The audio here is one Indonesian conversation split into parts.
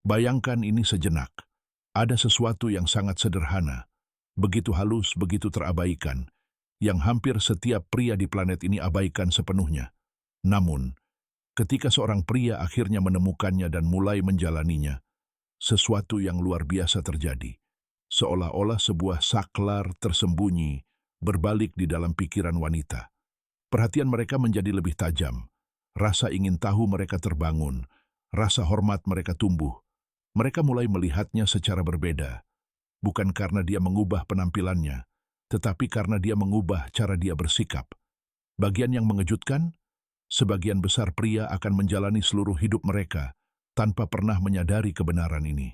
Bayangkan ini sejenak. Ada sesuatu yang sangat sederhana, begitu halus, begitu terabaikan, yang hampir setiap pria di planet ini abaikan sepenuhnya. Namun, ketika seorang pria akhirnya menemukannya dan mulai menjalaninya, sesuatu yang luar biasa terjadi. Seolah-olah sebuah saklar tersembunyi berbalik di dalam pikiran wanita. Perhatian mereka menjadi lebih tajam. Rasa ingin tahu mereka terbangun. Rasa hormat mereka tumbuh. Mereka mulai melihatnya secara berbeda. Bukan karena dia mengubah penampilannya, tetapi karena dia mengubah cara dia bersikap. Bagian yang mengejutkan, sebagian besar pria akan menjalani seluruh hidup mereka tanpa pernah menyadari kebenaran ini.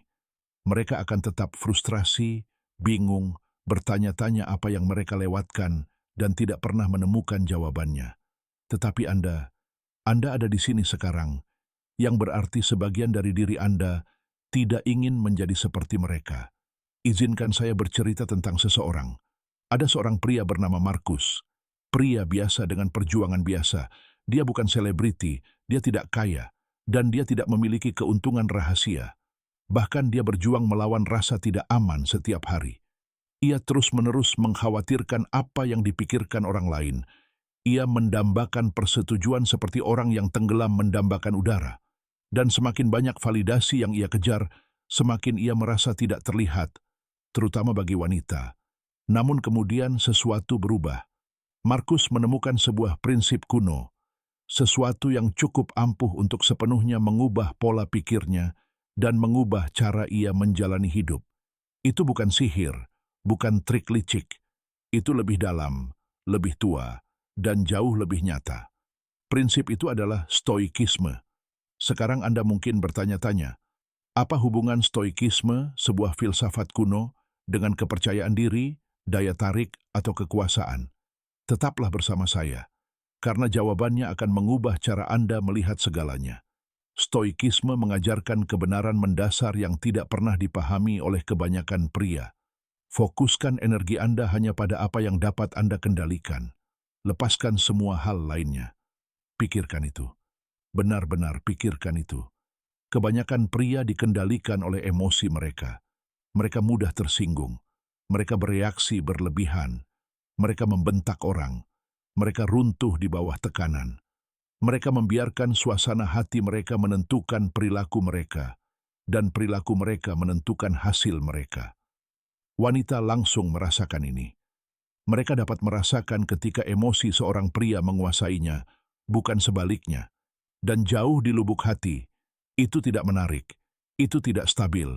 Mereka akan tetap frustrasi, bingung, bertanya-tanya apa yang mereka lewatkan, dan tidak pernah menemukan jawabannya. Tetapi Anda ada di sini sekarang, yang berarti sebagian dari diri Anda tidak ingin menjadi seperti mereka. Izinkan saya bercerita tentang seseorang. Ada seorang pria bernama Markus. Pria biasa dengan perjuangan biasa. Dia bukan selebriti, dia tidak kaya, dan dia tidak memiliki keuntungan rahasia. Bahkan dia berjuang melawan rasa tidak aman setiap hari. Ia terus-menerus mengkhawatirkan apa yang dipikirkan orang lain. Ia mendambakan persetujuan seperti orang yang tenggelam mendambakan udara. Dan semakin banyak validasi yang ia kejar, semakin ia merasa tidak terlihat, terutama bagi wanita. Namun kemudian sesuatu berubah. Markus menemukan sebuah prinsip kuno, sesuatu yang cukup ampuh untuk sepenuhnya mengubah pola pikirnya dan mengubah cara ia menjalani hidup. Itu bukan sihir, bukan trik licik. Itu lebih dalam, lebih tua, dan jauh lebih nyata. Prinsip itu adalah stoikisme. Sekarang Anda mungkin bertanya-tanya, apa hubungan stoikisme, sebuah filsafat kuno, dengan kepercayaan diri, daya tarik, atau kekuasaan? Tetaplah bersama saya, karena jawabannya akan mengubah cara Anda melihat segalanya. Stoikisme mengajarkan kebenaran mendasar yang tidak pernah dipahami oleh kebanyakan pria. Fokuskan energi Anda hanya pada apa yang dapat Anda kendalikan. Lepaskan semua hal lainnya. Pikirkan itu. Benar-benar pikirkan itu. Kebanyakan pria dikendalikan oleh emosi mereka. Mereka mudah tersinggung. Mereka bereaksi berlebihan. Mereka membentak orang. Mereka runtuh di bawah tekanan. Mereka membiarkan suasana hati mereka menentukan perilaku mereka, dan perilaku mereka menentukan hasil mereka. Wanita langsung merasakan ini. Mereka dapat merasakan ketika emosi seorang pria menguasainya, bukan sebaliknya. Dan jauh di lubuk hati, itu tidak menarik, itu tidak stabil,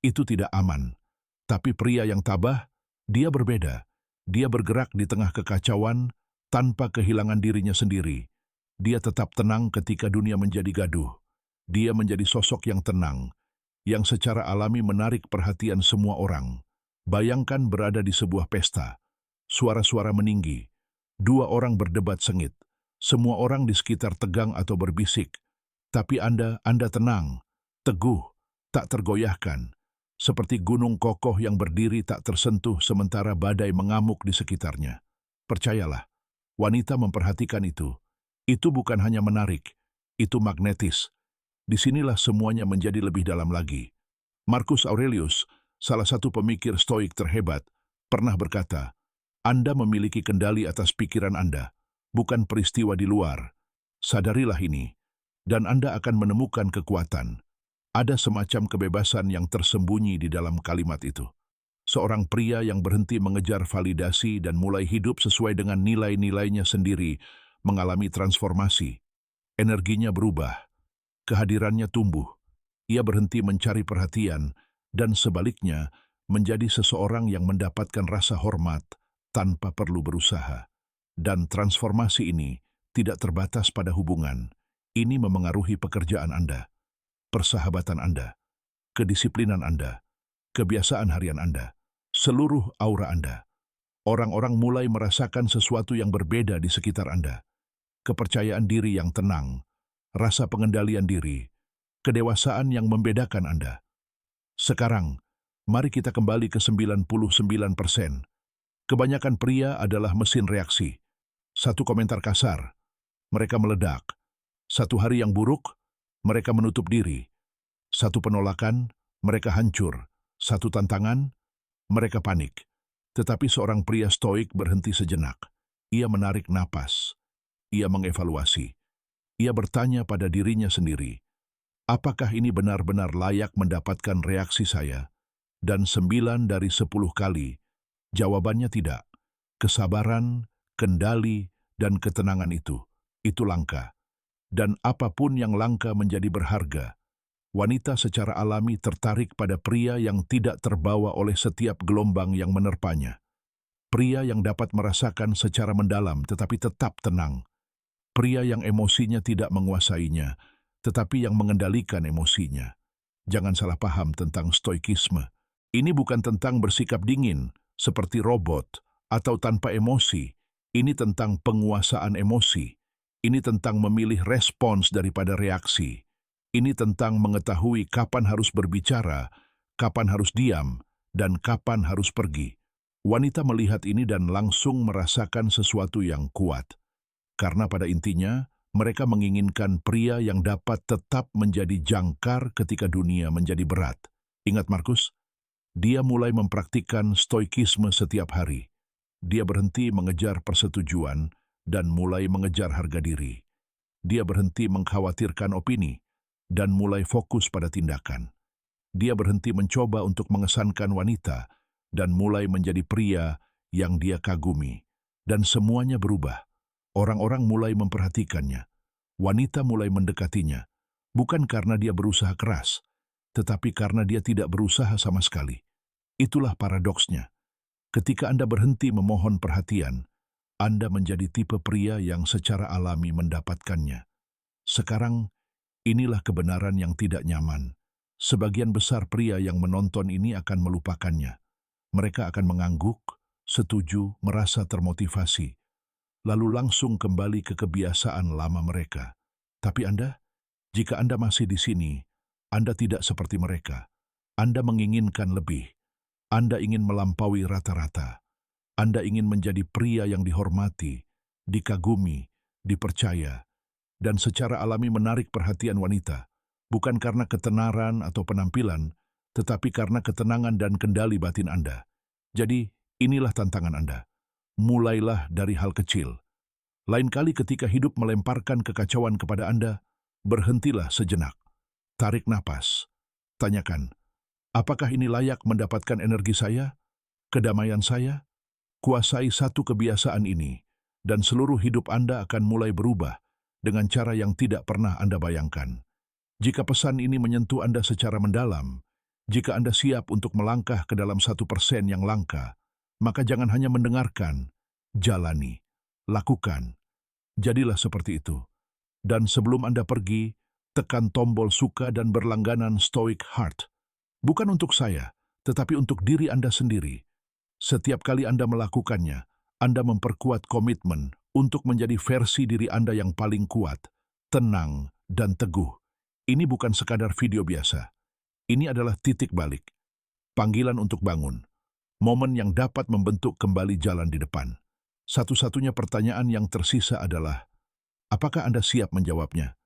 itu tidak aman. Tapi pria yang tabah, dia berbeda. Dia bergerak di tengah kekacauan tanpa kehilangan dirinya sendiri. Dia tetap tenang ketika dunia menjadi gaduh. Dia menjadi sosok yang tenang, yang secara alami menarik perhatian semua orang. Bayangkan berada di sebuah pesta. Suara-suara meninggi. Dua orang berdebat sengit. Semua orang di sekitar tegang atau berbisik. Tapi Anda tenang, teguh, tak tergoyahkan. Seperti gunung kokoh yang berdiri tak tersentuh sementara badai mengamuk di sekitarnya. Percayalah, wanita memperhatikan itu. Itu bukan hanya menarik, itu magnetis. Disinilah semuanya menjadi lebih dalam lagi. Marcus Aurelius, salah satu pemikir stoik terhebat, pernah berkata, Anda memiliki kendali atas pikiran Anda, bukan peristiwa di luar. Sadarilah ini, dan Anda akan menemukan kekuatan. Ada semacam kebebasan yang tersembunyi di dalam kalimat itu. Seorang pria yang berhenti mengejar validasi dan mulai hidup sesuai dengan nilai-nilainya sendiri, mengalami transformasi. Energinya berubah, kehadirannya tumbuh. Ia berhenti mencari perhatian, dan sebaliknya menjadi seseorang yang mendapatkan rasa hormat tanpa perlu berusaha. Dan transformasi ini tidak terbatas pada hubungan. Ini memengaruhi pekerjaan Anda, persahabatan Anda, kedisiplinan Anda, kebiasaan harian Anda, seluruh aura Anda. Orang-orang mulai merasakan sesuatu yang berbeda di sekitar Anda. Kepercayaan diri yang tenang, rasa pengendalian diri, kedewasaan yang membedakan Anda. Sekarang, mari kita kembali ke 99%. Kebanyakan pria adalah mesin reaksi. Satu komentar kasar, mereka meledak. Satu hari yang buruk, mereka menutup diri. Satu penolakan, mereka hancur. Satu tantangan, mereka panik. Tetapi seorang pria stoik berhenti sejenak. Ia menarik napas. Ia mengevaluasi. Ia bertanya pada dirinya sendiri, apakah ini benar-benar layak mendapatkan reaksi saya? Dan 9 dari 10 kali, jawabannya tidak. Kesabaran, kendali, dan ketenangan itu langka. Dan apapun yang langka menjadi berharga. Wanita secara alami tertarik pada pria yang tidak terbawa oleh setiap gelombang yang menerpanya. Pria yang dapat merasakan secara mendalam tetapi tetap tenang. Pria yang emosinya tidak menguasainya, tetapi yang mengendalikan emosinya. Jangan salah paham tentang stoikisme. Ini bukan tentang bersikap dingin, seperti robot, atau tanpa emosi. Ini tentang penguasaan emosi. Ini tentang memilih respons daripada reaksi. Ini tentang mengetahui kapan harus berbicara, kapan harus diam, dan kapan harus pergi. Wanita melihat ini dan langsung merasakan sesuatu yang kuat. Karena pada intinya, mereka menginginkan pria yang dapat tetap menjadi jangkar ketika dunia menjadi berat. Ingat Markus? Dia mulai mempraktikkan stoikisme setiap hari. Dia berhenti mengejar persetujuan dan mulai mengejar harga diri. Dia berhenti mengkhawatirkan opini dan mulai fokus pada tindakan. Dia berhenti mencoba untuk mengesankan wanita dan mulai menjadi pria yang dia kagumi. Dan semuanya berubah. Orang-orang mulai memperhatikannya. Wanita mulai mendekatinya. Bukan karena dia berusaha keras, tetapi karena dia tidak berusaha sama sekali. Itulah paradoksnya. Ketika Anda berhenti memohon perhatian, Anda menjadi tipe pria yang secara alami mendapatkannya. Sekarang, inilah kebenaran yang tidak nyaman. Sebagian besar pria yang menonton ini akan melupakannya. Mereka akan mengangguk, setuju, merasa termotivasi, lalu langsung kembali ke kebiasaan lama mereka. Tapi Anda, jika Anda masih di sini, Anda tidak seperti mereka. Anda menginginkan lebih. Anda ingin melampaui rata-rata. Anda ingin menjadi pria yang dihormati, dikagumi, dipercaya, dan secara alami menarik perhatian wanita, bukan karena ketenaran atau penampilan, tetapi karena ketenangan dan kendali batin Anda. Jadi, inilah tantangan Anda. Mulailah dari hal kecil. Lain kali ketika hidup melemparkan kekacauan kepada Anda, berhentilah sejenak. Tarik napas. Tanyakan, apakah ini layak mendapatkan energi saya, kedamaian saya? Kuasai satu kebiasaan ini, dan seluruh hidup Anda akan mulai berubah dengan cara yang tidak pernah Anda bayangkan. Jika pesan ini menyentuh Anda secara mendalam, jika Anda siap untuk melangkah ke dalam 1% yang langka, maka jangan hanya mendengarkan, jalani, lakukan. Jadilah seperti itu. Dan sebelum Anda pergi, tekan tombol suka dan berlangganan Stoic Heart. Bukan untuk saya, tetapi untuk diri Anda sendiri. Setiap kali Anda melakukannya, Anda memperkuat komitmen untuk menjadi versi diri Anda yang paling kuat, tenang, dan teguh. Ini bukan sekadar video biasa. Ini adalah titik balik. Panggilan untuk bangun. Momen yang dapat membentuk kembali jalan di depan. Satu-satunya pertanyaan yang tersisa adalah, apakah Anda siap menjawabnya?